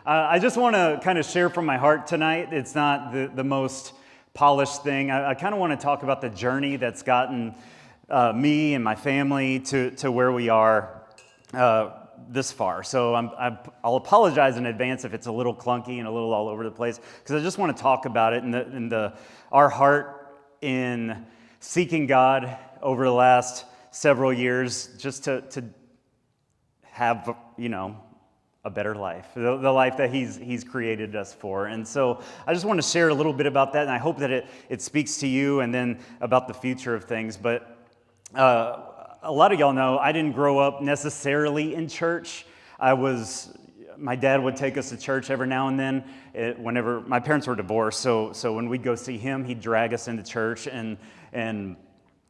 I just want to kind of share from my heart tonight. It's not the most polished thing. I kind of want to talk about the journey that's gotten me and my family to where we are this far. So I'll apologize in advance if it's a little clunky and a little all over the place, because I just want to talk about it and our heart in seeking God over the last several years, just to have, a better life, the life that He's created us for. And so I just want to share a little bit about that, and I hope that it speaks to you and then about the future of things. But a lot of y'all know I didn't grow up necessarily in church. My dad would take us to church every now and then. Whenever my parents were divorced, so when we'd go see him, he'd drag us into church, and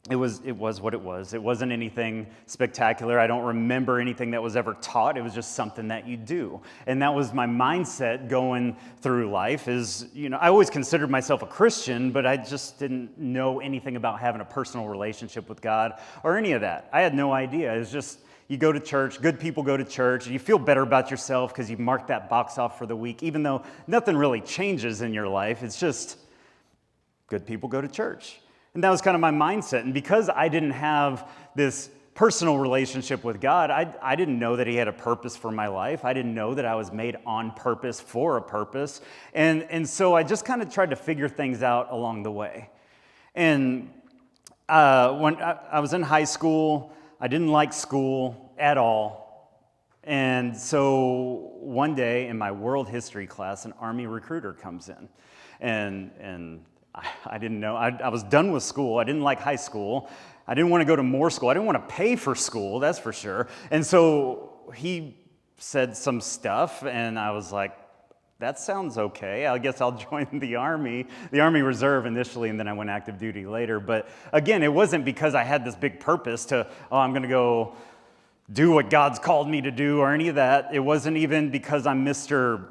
it was what it was. It wasn't anything spectacular. I don't remember anything that was ever taught. It was just something that you do. And that was my mindset going through life is, I always considered myself a Christian, but I just didn't know anything about having a personal relationship with God or any of that. I had no idea. It was just, you go to church, good people go to church, you feel better about yourself because you marked that box off for the week, even though nothing really changes in your life. It's just good people go to church. And that was kind of my mindset. And because I didn't have this personal relationship with God, I didn't know that He had a purpose for my life. I didn't know that I was made on purpose for a purpose. And so I just kind of tried to figure things out along the way. And when I was in high school, I didn't like school at all. And so one day in my world history class, an Army recruiter comes in. And I didn't know. I was done with school. I didn't like high school. I didn't want to go to more school. I didn't want to pay for school, that's for sure. And so he said some stuff, and I was like, that sounds okay. I guess I'll join the Army Reserve initially, and then I went active duty later. But again, it wasn't because I had this big purpose I'm going to go do what God's called me to do or any of that. It wasn't even because I'm Mr.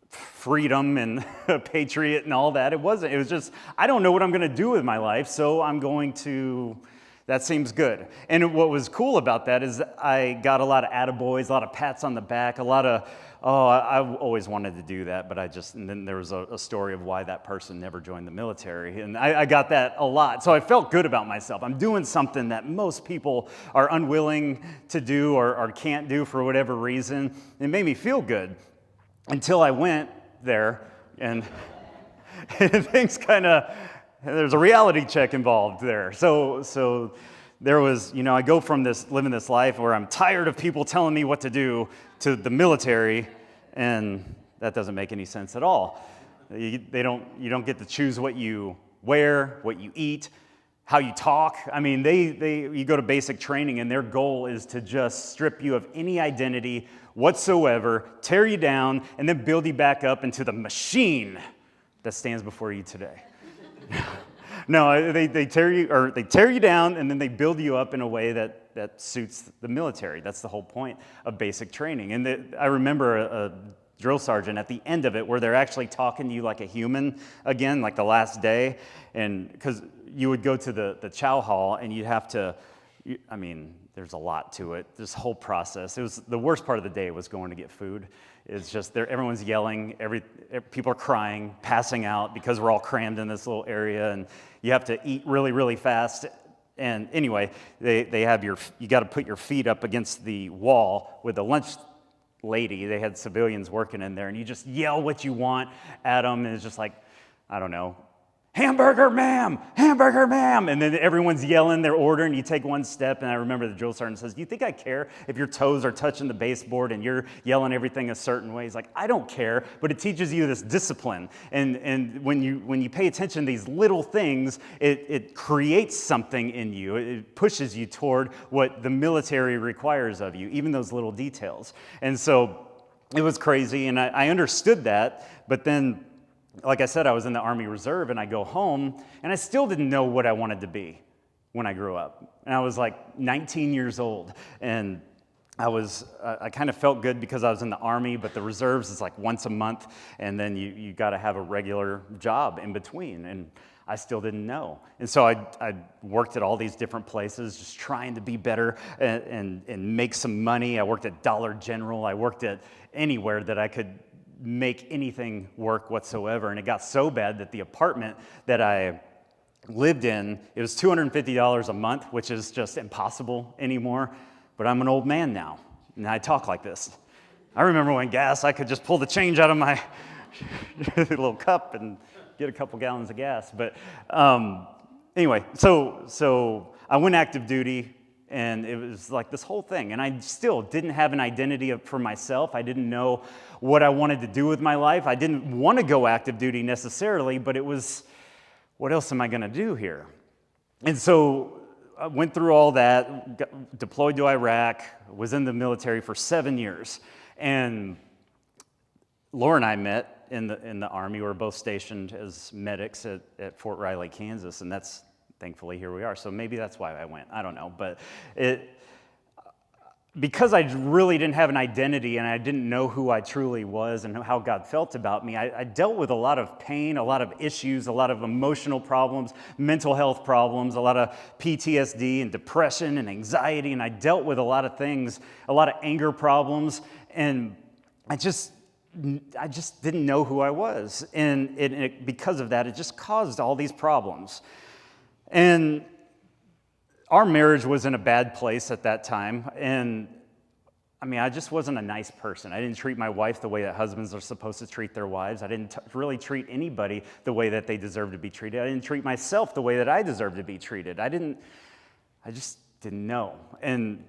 Freedom and a patriot and all that. It wasn't. It was just, I don't know what I'm going to do with my life, so I'm going to, that seems good. And what was cool about that is I got a lot of attaboys, a lot of pats on the back, a lot of, I always wanted to do that, but and then there was a story of why that person never joined the military, and I got that a lot. So I felt good about myself. I'm doing something that most people are unwilling to do or can't do for whatever reason. It made me feel good until I went there, and things there's a reality check involved there. So there was, I go from living this life where I'm tired of people telling me what to do to the military, and that doesn't make any sense at all. You don't get to choose what you wear, what you eat, how you talk. I mean, you go to basic training, and their goal is to just strip you of any identity whatsoever, tear you down, and then build you back up into the machine that stands before you today. No, they tear you down, and then they build you up in a way that suits the military. That's the whole point of basic training. And I remember a drill sergeant at the end of it where they're actually talking to you like a human again, like the last day, and because you would go to the chow hall and you'd have to, there's a lot to it, this whole process. It was the worst part of the day was going to get food. It's just everyone's yelling, people are crying, passing out because we're all crammed in this little area, and you have to eat really, really fast. And anyway, they have you got to put your feet up against the wall with the lunch lady. They had civilians working in there, and you just yell what you want at them, and it's just like, I don't know, hamburger ma'am, and then everyone's yelling their order, and you take one step, and I remember the drill sergeant says, do you think I care if your toes are touching the baseboard and you're yelling everything a certain way? He's like, I don't care, but it teaches you this discipline, and when you pay attention to these little things, it creates something in you. It pushes you toward what the military requires of you, even those little details. And so it was crazy, and I understood that, but then like I said, I was in the Army Reserve, and I go home, and I still didn't know what I wanted to be when I grew up. And I was like 19 years old, and I kind of felt good because I was in the Army, but the reserves is like once a month, and then you got to have a regular job in between, and I still didn't know. And so I worked at all these different places, just trying to be better and make some money. I worked at Dollar General. I worked at anywhere that I could make anything work whatsoever. And it got so bad that the apartment that I lived in, it was $250 a month, which is just impossible anymore. But I'm an old man now, and I talk like this. I remember when gas, I could just pull the change out of my little cup and get a couple gallons of gas. But anyway, so I went active duty, and it was like this whole thing. And I still didn't have an identity for myself. I didn't know what I wanted to do with my life. I didn't want to go active duty necessarily, but it was, what else am I going to do here? And so I went through all that, got deployed to Iraq, was in the military for 7 years. And Laura and I met in the Army. We were both stationed as medics at Fort Riley, Kansas, and that's, thankfully, here we are. So maybe that's why I went. I don't know. But because I really didn't have an identity and I didn't know who I truly was and how God felt about me, I dealt with a lot of pain, a lot of issues, a lot of emotional problems, mental health problems, a lot of PTSD and depression and anxiety, and I dealt with a lot of things, a lot of anger problems, and I just didn't know who I was. And because of that, it just caused all these problems. And our marriage was in a bad place at that time. And I mean, I just wasn't a nice person. I didn't treat my wife the way that husbands are supposed to treat their wives. I didn't really treat anybody the way that they deserve to be treated. I didn't treat myself the way that I deserve to be treated. I just didn't know. And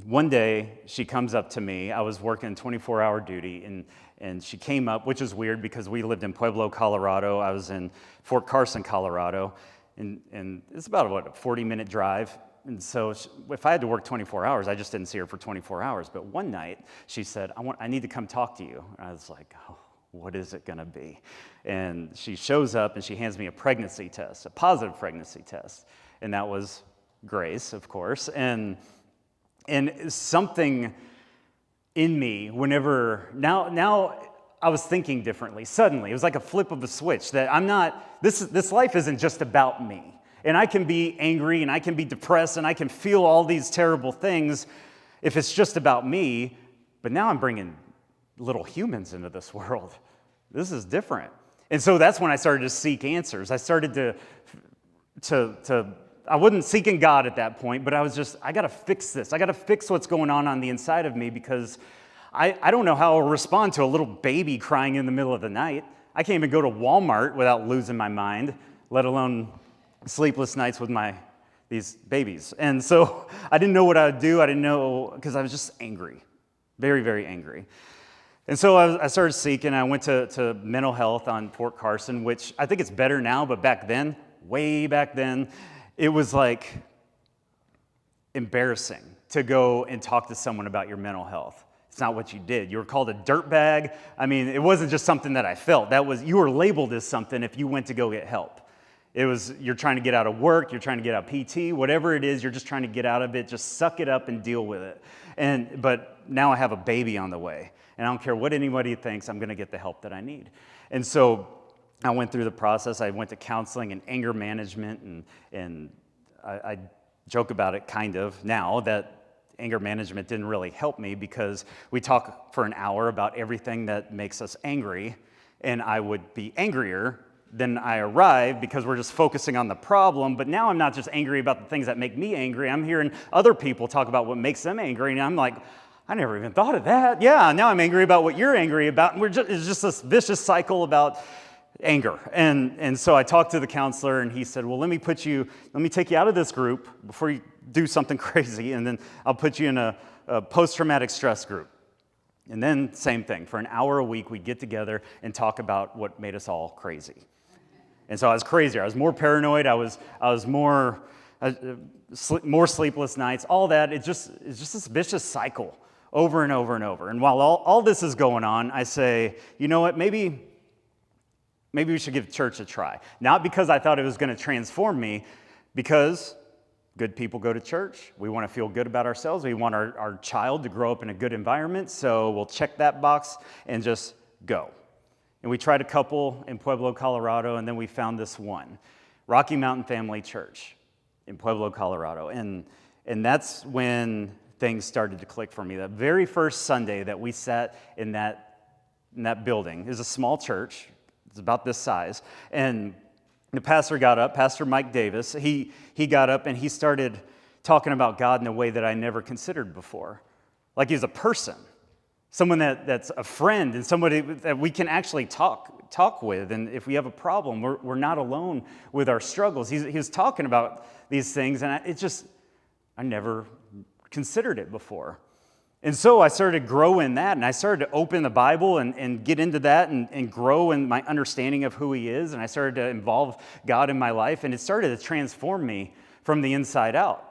one day, she comes up to me. I was working 24-hour duty, and she came up, which is weird because we lived in Pueblo, Colorado. I was in Fort Carson, Colorado, and it's about, a 40-minute drive. And so if I had to work 24 hours, I just didn't see her for 24 hours. But one night, she said, I need to come talk to you. And I was like, oh, what is it going to be? And she shows up, and she hands me a pregnancy test, a positive pregnancy test. And that was Grace, of course. And something in me, now I was thinking differently. Suddenly, it was like a flip of a switch that this life isn't just about me. And I can be angry, and I can be depressed, and I can feel all these terrible things if it's just about me. But now I'm bringing little humans into this world. This is different. And so that's when I started to seek answers. I started to I wasn't seeking God at that point, but I got to fix this. I got to fix what's going on the inside of me, because I don't know how I'll respond to a little baby crying in the middle of the night. I can't even go to Walmart without losing my mind, let alone sleepless nights with these babies. And so I didn't know what I would do. I didn't know, because I was just angry, very, very angry. And so I started seeking. I went to mental health on Fort Carson, which I think it's better now, but back then, way back then, it was like embarrassing to go and talk to someone about your mental health. It's not what you did. You were called a dirtbag. I mean, it wasn't just something that I felt. You were labeled as something if you went to go get help. It was, you're trying to get out of work, you're trying to get out of PT, whatever it is, you're just trying to get out of it. Just suck it up and deal with it. But now I have a baby on the way, and I don't care what anybody thinks, I'm going to get the help that I need. And so I went through the process. I went to counseling and anger management, and I joke about it kind of now that anger management didn't really help me, because we talk for an hour about everything that makes us angry, and I would be angrier than I arrive because we're just focusing on the problem. But now I'm not just angry about the things that make me angry. I'm hearing other people talk about what makes them angry, and I'm like, I never even thought of that. Yeah, now I'm angry about what you're angry about, and it's just this vicious cycle about anger. And so I talked to the counselor, and he said, well, let me take you out of this group before you do something crazy, and then I'll put you in a post-traumatic stress group. And then same thing, for an hour a week, we'd get together and talk about what made us all crazy. And so I was crazier. I was more paranoid. I was more sleepless nights, all that. It's just this vicious cycle over and over and over. And while all this is going on, I say, you know what, maybe we should give church a try. Not because I thought it was going to transform me, because good people go to church. We want to feel good about ourselves. We want our child to grow up in a good environment, so we'll check that box and just go. And we tried a couple in Pueblo, Colorado, and then we found this one, Rocky Mountain Family Church in Pueblo, Colorado. And that's when things started to click for me. That very first Sunday that we sat in that in that building. It was a small church. It's about this size. And the pastor got up, Pastor Mike Davis. He got up and he started talking about God in a way that I never considered before. Like he's a person, someone that's a friend and somebody that we can actually talk with. And if we have a problem, we're not alone with our struggles. He was talking about these things, and I never considered it before. And so I started to grow in that, and I started to open the Bible and get into that and grow in my understanding of who he is, and I started to involve God in my life, and it started to transform me from the inside out.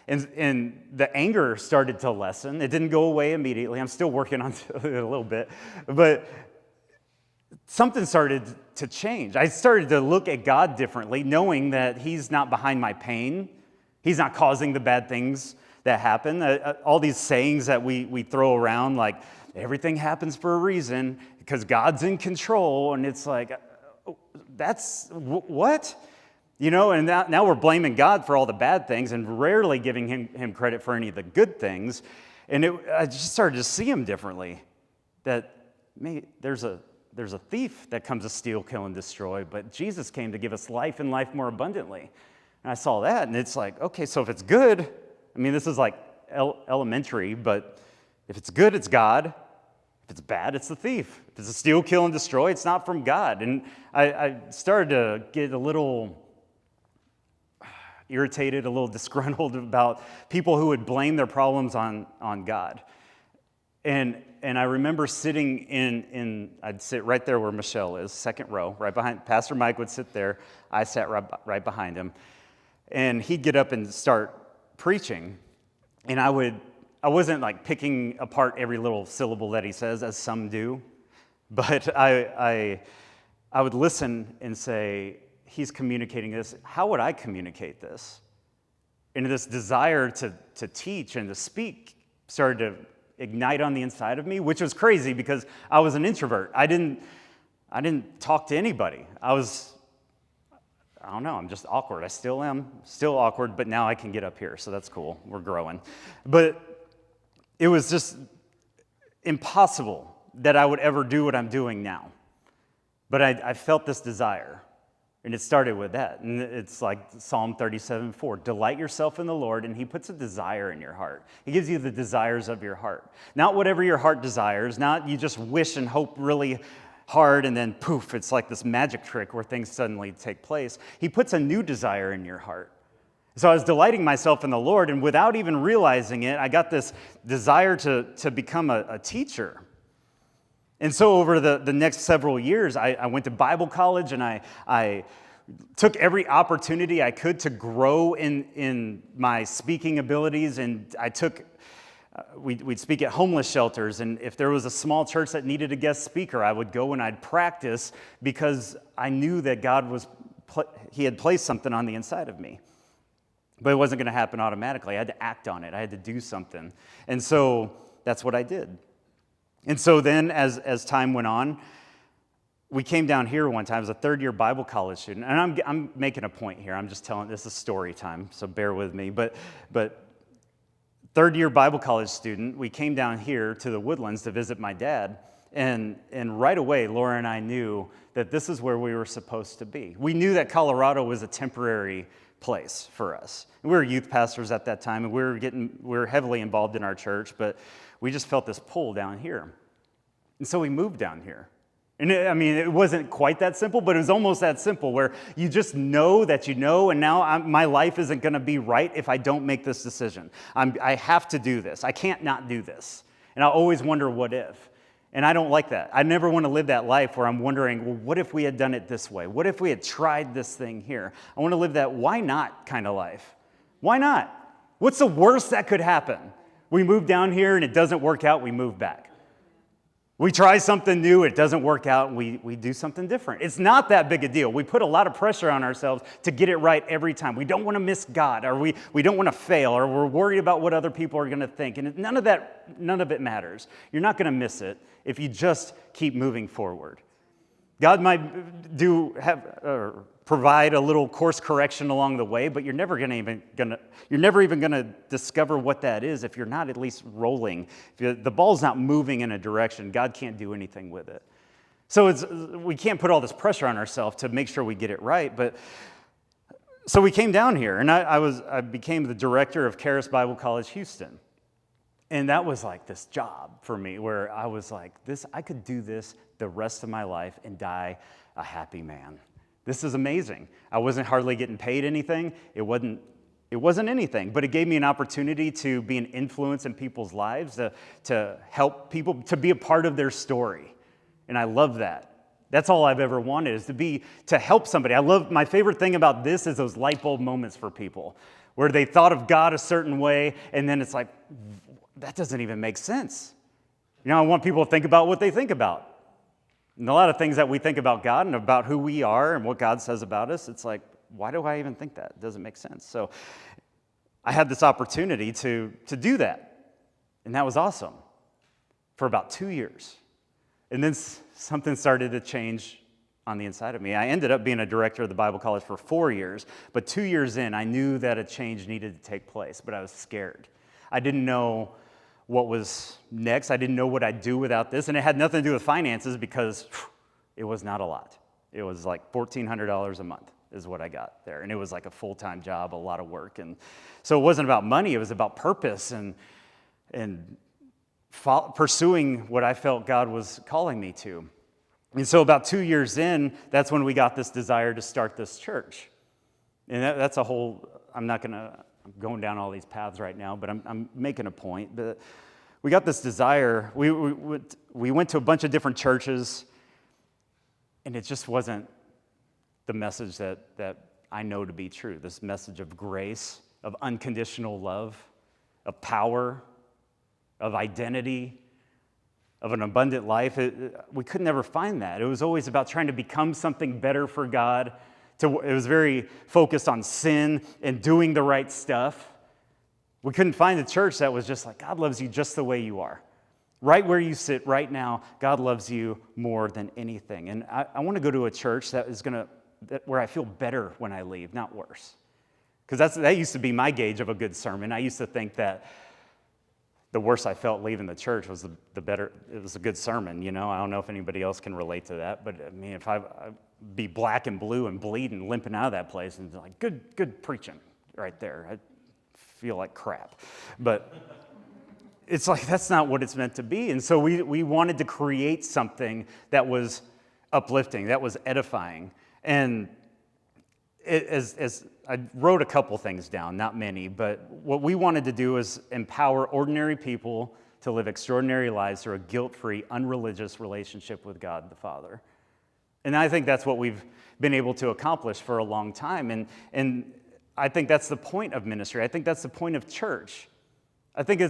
And the anger started to lessen. It didn't go away immediately. I'm still working on it a little bit, but something started to change. I started to look at God differently, knowing that he's not behind my pain. He's not causing the bad things that happen. All these sayings that we throw around, like everything happens for a reason because God's in control. And it's like, that's what? You know, and now we're blaming God for all the bad things and rarely giving him credit for any of the good things. And I just started to see him differently. That there's a thief that comes to steal, kill, and destroy, but Jesus came to give us life and life more abundantly. And I saw that, and it's like, okay, so if it's good, I mean, this is like elementary, but if it's good, it's God. If it's bad, it's the thief. If it's a steal, kill, and destroy, it's not from God. And I started to get a little irritated, a little disgruntled about people who would blame their problems on God. And I remember sitting I'd sit right there where Michelle is, second row, right behind. Pastor Mike would sit there. I sat right behind him. And he'd get up and start preaching. And I wasn't like picking apart every little syllable that he says, as some do. But I would listen and say, he's communicating this. How would I communicate this? And this desire to teach and to speak started to ignite on the inside of me, which was crazy because I was an introvert. I didn't talk to anybody. I don't know, I'm just awkward. I still am, still awkward, but now I can get up here, so that's cool. We're growing. But it was just impossible that I would ever do what I'm doing now. But I felt this desire. And it started with that. And it's like Psalm 37:4. Delight yourself in the Lord, and he puts a desire in your heart. He gives you the desires of your heart. Not whatever your heart desires, not you just wish and hope really hard, and then poof, it's like this magic trick where things suddenly take place. He puts a new desire in your heart. So I was delighting myself in the Lord, and without even realizing it, I got this desire to become a teacher. And so over the next several years, I went to Bible college, and I took every opportunity I could to grow in my speaking abilities. And we'd speak at homeless shelters, and if there was a small church that needed a guest speaker, I would go and I'd practice because I knew that God he had placed something on the inside of me. But it wasn't going to happen automatically. I had to act on it. I had to do something. And so that's what I did. And so then as time went on, we came down here one time as a third-year Bible college student. And I'm making a point here. I'm just telling, this is story time, so bear with me. But third-year Bible college student, we came down here to the Woodlands to visit my dad. And right away, Laura and I knew that this is where we were supposed to be. We knew that Colorado was a temporary place for us. We were youth pastors at that time, and we were heavily involved in our church, but we just felt this pull down here. And so we moved down here. And it wasn't quite that simple, but it was almost that simple, where you just know that you know, and now my life isn't going to be right if I don't make this decision. I have to do this. I can't not do this. And I always wonder, what if? And I don't like that. I never want to live that life where I'm wondering, well, what if we had done it this way? What if we had tried this thing here? I want to live that why not kind of life. Why not? What's the worst that could happen? We move down here and it doesn't work out, we move back. We try something new, it doesn't work out, and we do something different. It's not that big a deal. We put a lot of pressure on ourselves to get it right every time. We don't want to miss God, or we don't want to fail, or we're worried about what other people are going to think. And none of it matters. You're not going to miss it if you just keep moving forward. God might provide a little course correction along the way, but you're never even gonna discover what that is if you're not at least rolling. If the ball's not moving in a direction, God can't do anything with it. So we can't put all this pressure on ourselves to make sure we get it right. But so we came down here, and I became the director of Charis Bible College Houston. And that was like this job for me where I was like, I could do this the rest of my life and die a happy man. This is amazing. I wasn't hardly getting paid anything. It wasn't anything, but it gave me an opportunity to be an influence in people's lives, to help people, to be a part of their story. And I love that. That's all I've ever wanted, is to help somebody. My favorite thing about this is those light bulb moments for people where they thought of God a certain way, and then it's like, that doesn't even make sense. I want people to think about what they think about. And a lot of things that we think about God and about who we are and what God says about us, it's like, why do I even think that? It doesn't make sense. So I had this opportunity to do that. And that was awesome for about 2 years. And then something started to change on the inside of me. I ended up being a director of the Bible College for 4 years, but 2 years in, I knew that a change needed to take place, but I was scared. I didn't know what was next. I didn't know what I'd do without this, and it had nothing to do with finances because it was not a lot. It was like $1,400 a month is what I got there, and it was like a full-time job, a lot of work, and so it wasn't about money. It was about purpose and pursuing what I felt God was calling me to. And so about 2 years in, that's when we got this desire to start this church, and that's a whole. I'm going down all these paths right now, but I'm making a point. But we got this desire. We went to a bunch of different churches, and it just wasn't the message that I know to be true. This message of grace, of unconditional love, of power, of identity, of an abundant life. We could never find that. It was always about trying to become something better for God. It was very focused on sin and doing the right stuff. We couldn't find a church that was just like, God loves you just the way you are. Right where you sit right now, God loves you more than anything. And I want to go to a church where I feel better when I leave, not worse. Because that used to be my gauge of a good sermon. I used to think that the worse I felt leaving the church was the better. It was a good sermon, I don't know if anybody else can relate to that, but I mean, if I'd be black and blue and bleeding, limping out of that place, and like, good preaching right there. I feel like crap, but it's like that's not what it's meant to be. And so we wanted to create something that was uplifting, that was edifying, and as I wrote a couple things down, not many, but what we wanted to do is empower ordinary people to live extraordinary lives through a guilt-free, unreligious relationship with God the Father. And I think that's what we've been able to accomplish for a long time. And I think that's the point of ministry. I think that's the point of church. I think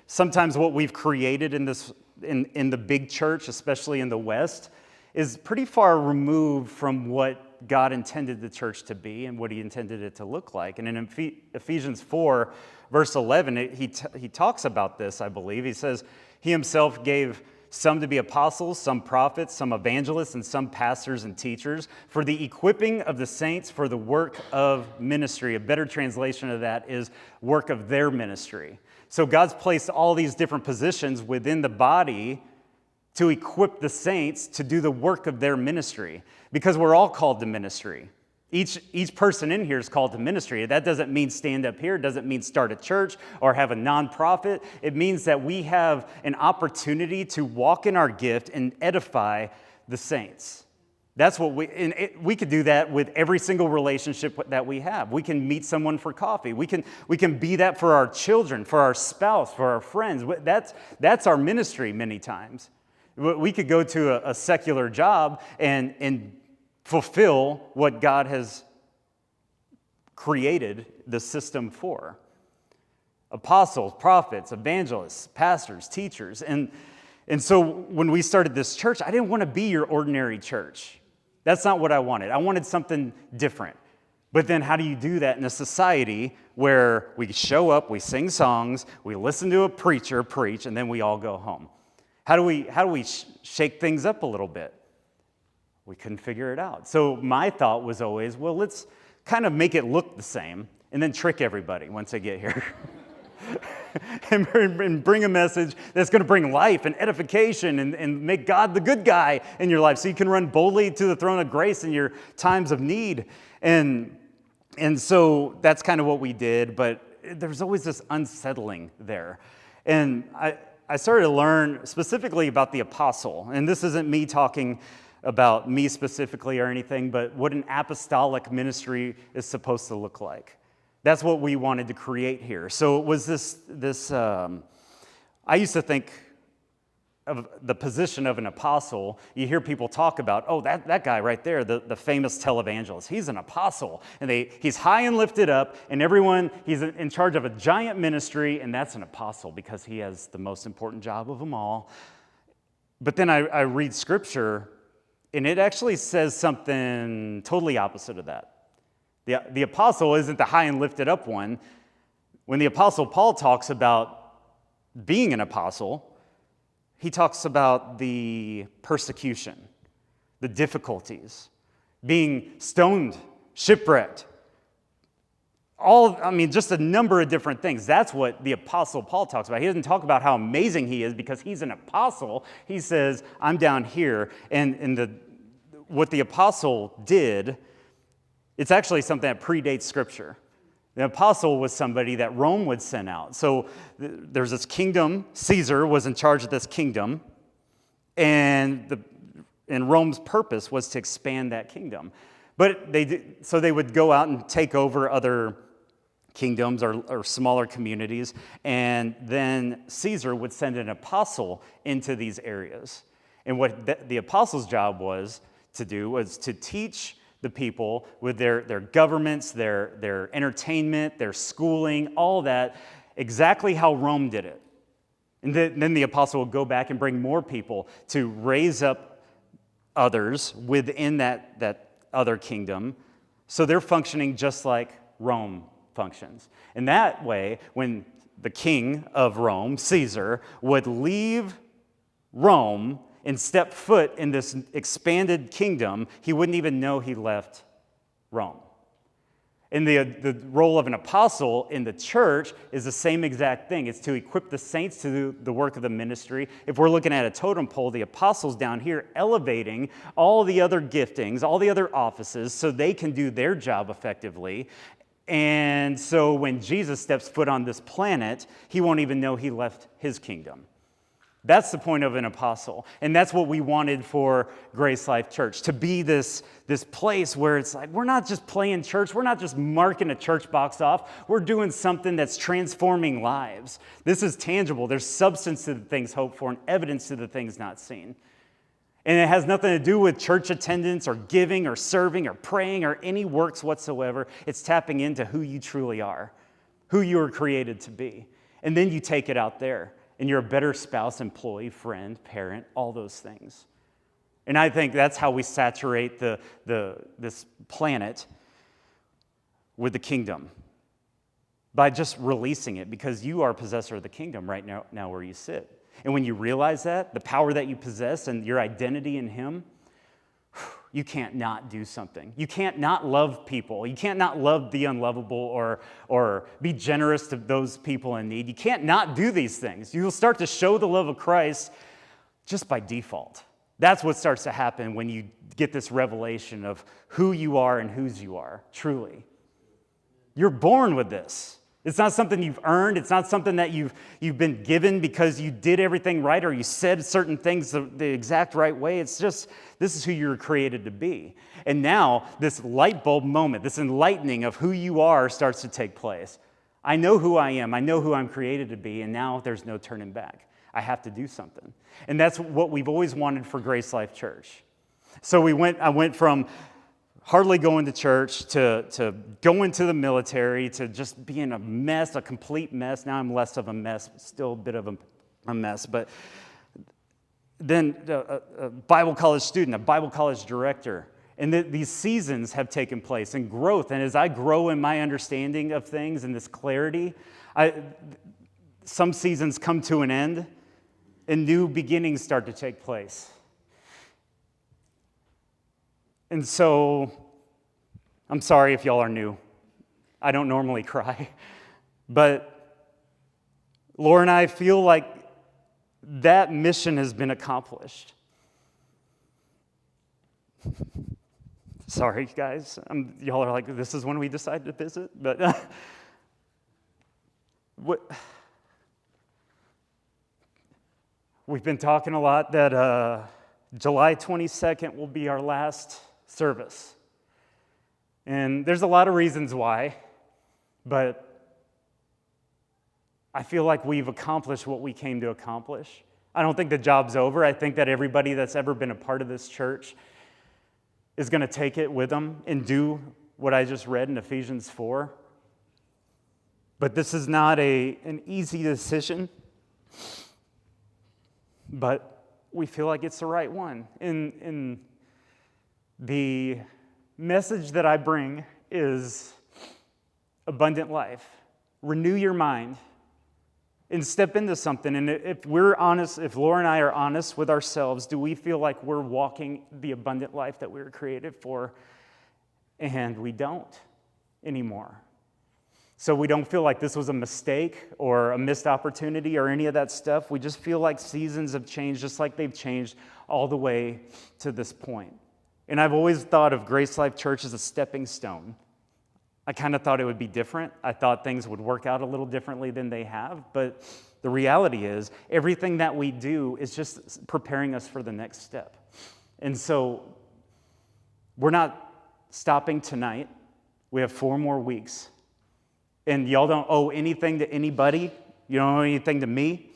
sometimes what we've created in the big church, especially in the West, is pretty far removed from what God intended the church to be and what he intended it to look like. And in Ephesians 4, verse 11, he talks about this, I believe. He says, he himself gave some to be apostles, some prophets, some evangelists, and some pastors and teachers for the equipping of the saints for the work of ministry. A better translation of that is work of their ministry. So God's placed all these different positions within the body to equip the saints to do the work of their ministry, because we're all called to ministry. Each person in here is called to ministry. That doesn't mean stand up here. It doesn't mean start a church or have a nonprofit. It means that we have an opportunity to walk in our gift and edify the saints. That's what we could do that with every single relationship that we have. We can meet someone for coffee. We can be that for our children, for our spouse, for our friends. That's our ministry many times. We could go to a secular job and fulfill what God has created the system for. Apostles, prophets, evangelists, pastors, teachers. And so when we started this church, I didn't want to be your ordinary church. That's not what I wanted. I wanted something different. But then how do you do that in a society where we show up, we sing songs, we listen to a preacher preach, and then we all go home? How do we shake things up a little bit? We couldn't figure it out. So my thought was always, well, let's kind of make it look the same and then trick everybody once they get here. and bring a message that's going to bring life and edification and make God the good guy in your life so you can run boldly to the throne of grace in your times of need. And so that's kind of what we did, but there's always this unsettling there. And I started to learn specifically about the apostle, and this isn't me talking about me specifically or anything, but what an apostolic ministry is supposed to look like. That's what we wanted to create here. So it was this I used to think of the position of an apostle. You hear people talk about, oh, that guy right there, the famous televangelist, he's an apostle. And he's high and lifted up, and he's in charge of a giant ministry, and that's an apostle because he has the most important job of them all. But then I read Scripture, and it actually says something totally opposite of that. The apostle isn't the high and lifted up one. When the apostle Paul talks about being an apostle, he talks about the persecution, the difficulties, being stoned, shipwrecked, just a number of different things. That's what the apostle Paul talks about. He doesn't talk about how amazing he is because he's an apostle. He says, I'm down here. And what the apostle did, it's actually something that predates Scripture. The apostle was somebody that Rome would send out. So there's this kingdom. Caesar was in charge of this kingdom, and Rome's purpose was to expand that kingdom. But they would go out and take over other kingdoms or smaller communities, and then Caesar would send an apostle into these areas. And what the apostle's job was to do was to teach the people with their governments, their entertainment, their schooling, all that, exactly how Rome did it. And then the apostle would go back and bring more people to raise up others within that other kingdom, so they're functioning just like Rome functions. And that way, when the king of Rome, Caesar, would leave Rome and step foot in this expanded kingdom, he wouldn't even know he left Rome. And the role of an apostle in the church is the same exact thing. It's to equip the saints to do the work of the ministry. If we're looking at a totem pole, the apostles down here elevating all the other giftings, all the other offices, so they can do their job effectively. And so when Jesus steps foot on this planet, he won't even know he left his kingdom. That's the point of an apostle. And that's what we wanted for Grace Life Church, to be this place where it's like, we're not just playing church, we're not just marking a church box off, we're doing something that's transforming lives. This is tangible. There's substance to the things hoped for and evidence to the things not seen. And it has nothing to do with church attendance or giving or serving or praying or any works whatsoever. It's tapping into who you truly are, who you were created to be. And then you take it out there. And you're a better spouse, employee, friend, parent, all those things. And I think that's how we saturate this planet with the kingdom, by just releasing it, because you are possessor of the kingdom right now where you sit. And when you realize that, the power that you possess and your identity in him, you can't not do something. You can't not love people. You can't not love the unlovable or be generous to those people in need. You can't not do these things. You'll start to show the love of Christ just by default. That's what starts to happen when you get this revelation of who you are and whose you are, truly. You're born with this. It's not something you've earned. It's not something that you've been given because you did everything right or you said certain things the exact right way. It's just, this is who you were created to be. And now this light bulb moment, this enlightening of who you are starts to take place. I know who I am. I know who I'm created to be. And now there's no turning back. I have to do something. And that's what we've always wanted for Grace Life Church. So I went from hardly going to church, to going to the military, to just being a mess, a complete mess. Now I'm less of a mess, still a bit of a mess. But then a Bible college student, a Bible college director. And these seasons have taken place and growth. And as I grow in my understanding of things and this clarity, some seasons come to an end and new beginnings start to take place. And so, I'm sorry if y'all are new. I don't normally cry. But Laura and I feel like that mission has been accomplished. Sorry, guys. Y'all are like, this is when we decided to visit? But we've been talking a lot that July 22nd will be our last service. And there's a lot of reasons why, but I feel like we've accomplished what we came to accomplish. I don't think the job's over. I think that everybody that's ever been a part of this church is going to take it with them and do what I just read in Ephesians 4. But this is not an easy decision, but we feel like it's the right one. In the message that I bring is abundant life. Renew your mind and step into something. And if we're honest, if Laura and I are honest with ourselves, do we feel like we're walking the abundant life that we were created for? And we don't anymore. So we don't feel like this was a mistake or a missed opportunity or any of that stuff. We just feel like seasons have changed just like they've changed all the way to this point. And I've always thought of Grace Life Church as a stepping stone. I kind of thought it would be different. I thought things would work out a little differently than they have. But the reality is, everything that we do is just preparing us for the next step. And so we're not stopping tonight. We have 4 more weeks. And y'all don't owe anything to anybody. You don't owe anything to me.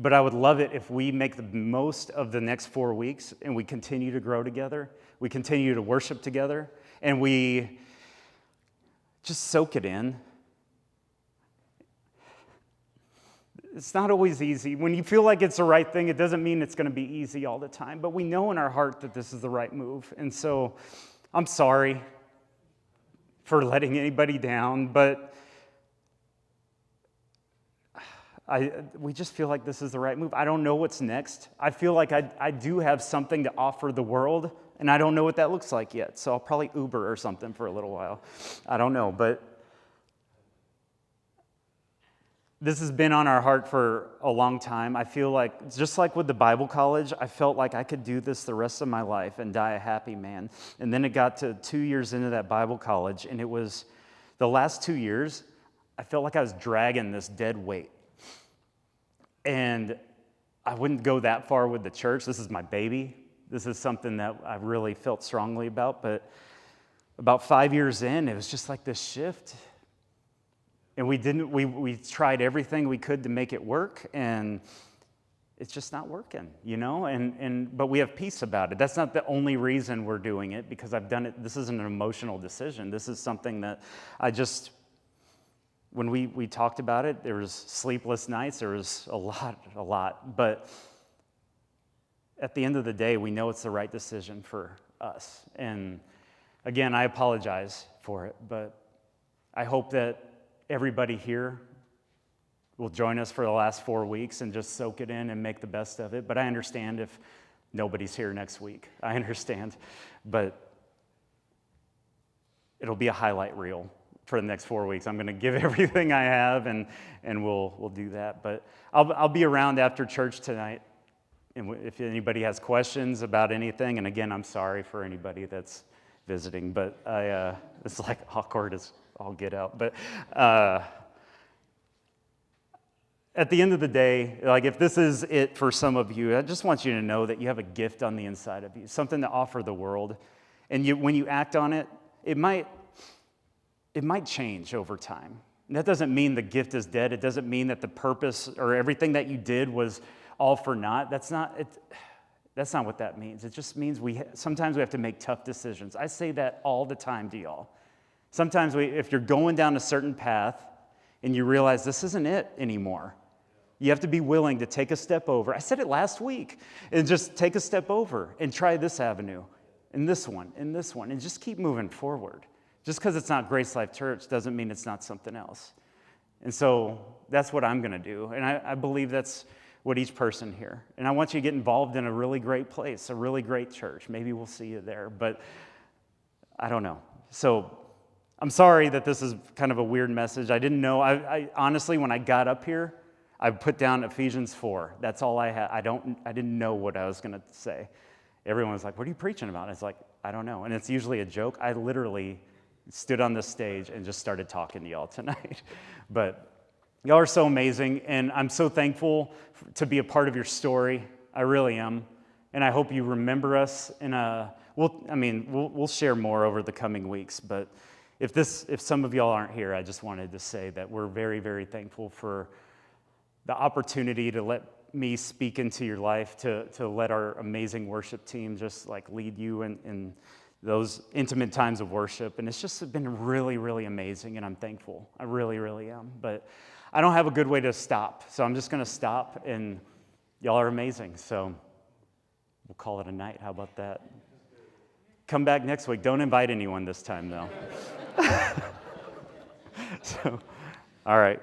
But I would love it if we make the most of the next 4 weeks and we continue to grow together. We continue to worship together. And we just soak it in. It's not always easy. When you feel like it's the right thing, it doesn't mean it's going to be easy all the time. But we know in our heart that this is the right move. And so I'm sorry for letting anybody down, but we just feel like this is the right move. I don't know what's next. I feel like I do have something to offer the world, and I don't know what that looks like yet. So I'll probably Uber or something for a little while. I don't know, but this has been on our heart for a long time. I feel like, just like with the Bible college, I felt like I could do this the rest of my life and die a happy man. And then it got to 2 years into that Bible college, and it was the last 2 years, I felt like I was dragging this dead weight. And I wouldn't go that far with the church. This is my baby. This is something that I really felt strongly about. But about 5 years in, it was just like this shift. And we tried everything we could to make it work, and it's just not working, you know? But we have peace about it. That's not the only reason we're doing it, because I've done it. This isn't an emotional decision. This is something that when we talked about it, there was sleepless nights, there was a lot. But at the end of the day, we know it's the right decision for us. And again, I apologize for it, but I hope that everybody here will join us for the last 4 weeks and just soak it in and make the best of it. But I understand if nobody's here next week. I understand. But it'll be a highlight reel for the next 4 weeks. I'm going to give everything I have, and we'll do that. But I'll be around after church tonight, and if anybody has questions about anything, and again, I'm sorry for anybody that's visiting, but it's like awkward as all get out. But at the end of the day, like if this is it for some of you, I just want you to know that you have a gift on the inside of you, something to offer the world, and when you act on it, it might change over time. And that doesn't mean the gift is dead. It doesn't mean that the purpose or everything that you did was all for naught. That's not what that means. It just means sometimes we have to make tough decisions. I say that all the time to y'all. Sometimes if you're going down a certain path and you realize this isn't it anymore, you have to be willing to take a step over. I said it last week. And just take a step over and try this avenue and this one and just keep moving forward. Just because it's not Grace Life Church doesn't mean it's not something else. And so that's what I'm going to do. And I believe that's what each person here. And I want you to get involved in a really great place, a really great church. Maybe we'll see you there, but I don't know. So I'm sorry that this is kind of a weird message. I didn't know. I honestly, when I got up here, I put down Ephesians 4. That's all I had. I didn't know what I was going to say. Everyone was like, "What are you preaching about?" And it's like, I don't know. And it's usually a joke. I literally stood on this stage and just started talking to y'all tonight. But y'all are so amazing, and I'm so thankful to be a part of your story. I really am. And I hope you remember us we'll share more over the coming weeks, but if some of y'all aren't here, I just wanted to say that we're very, very thankful for the opportunity to let me speak into your life, to let our amazing worship team just like lead you in those intimate times of worship. And it's just been really, really amazing, and I'm thankful. I really, really am. But I don't have a good way to stop, so I'm just going to stop, and y'all are amazing. So we'll call it a night. How about that? Come back next week. Don't invite anyone this time, though. So, all right.